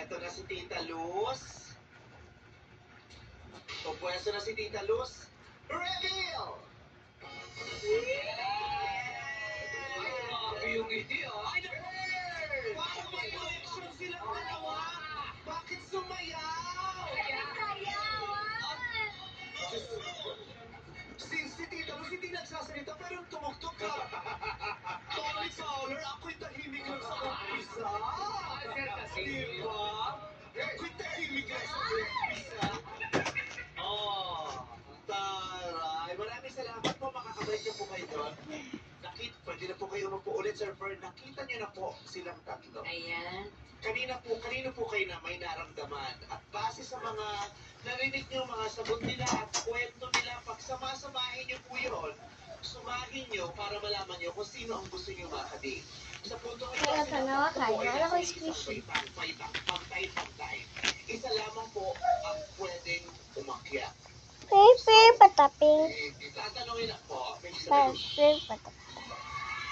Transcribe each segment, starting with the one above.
Eto na si Tita Luz. Pupwesto na si Tita Luz. Reveal! Grabe yung ngiti, ah. Parang may connection silang dalawa. Bakit sumayaw? Since si Tita Luz hindi nagsasalita pero tumugtog ka. Tony Fowler, ako'y tahimik lang sa umpisa. Diba? Ako'y tahimik lang sa umpisa. Oh, taray. Maraming salamat po. Makakabalik niyo po kayo doon. Pwede na po kayo po ulit, Sir Fern. Nakita niyo na po silang tatlo. Ayan. Kanino po kayo na may naramdaman. At base sa mga narinig niyo, mga sagot nila at kwento nila, pagsama-samahin niyo po yun, sumahin niyo para malaman niyo kung sino ang gusto niyo makadate. Sa punto ng Kaya tanawa kayo, wala ko squishy. Pantay. Isa lamang po ang pwedeng umakyat. Pepe, pataping. Tatanungin ako, may Pepe, pataping.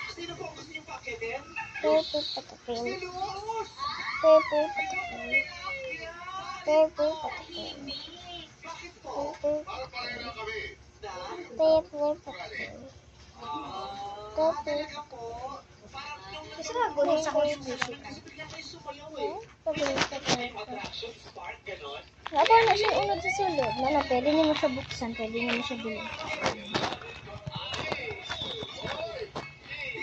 sino po ang gusto niyo paakyatin? Pepe, pataping. Si Luz! Pepe, pataping. Pepe, pataping. Bakit po? Pepe, Para pareho lang kami. Pepe, pataping. Talaga po. Parang nung Kasi nga, gulit sa akin kasi bigla kayo sumayaw eh. Pepe, pataping. Attraction spark, ganon. Wala na siya unod sa sulod. Wala, pwede niyo mo siya buksan. Pwede niyo mo siya bilhin.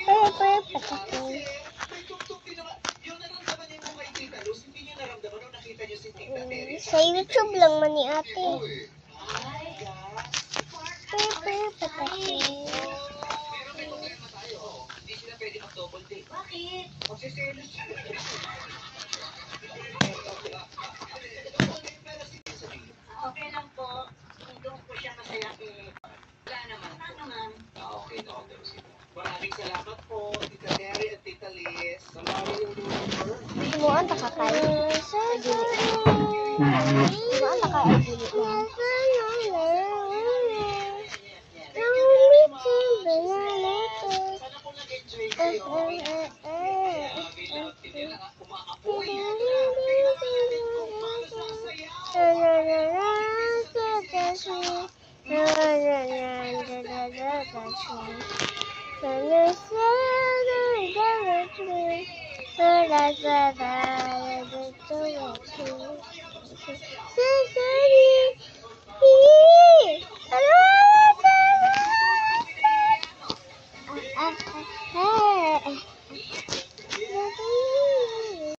Pepe, pataping. May tugtog din naman. Yung naramdaman niyo po kay Tita Luz, hindi niyo naramdaman nung nakita niyo si Tita Terry. Sa YouTube lang man ni ate. Ay, God. Pepe, pataping. Pero may problema tayo. Hindi sila pwede mag-double date. Bakit? Magsiselos sila. Okay lang po. Kung doon po siya masaya eh. Wala naman. Wala naman. Okay na ako sila. Maraming salamat po, Tita Terry at Tita Liz. Salamat yung number. Simuan ta ka kay. Simuan ta ka ay dili lang. Sana po nag-enjoy kayo. Kaya binote nila nga kumakapoy. Tingnan natin kung paano sasayaw. Hello?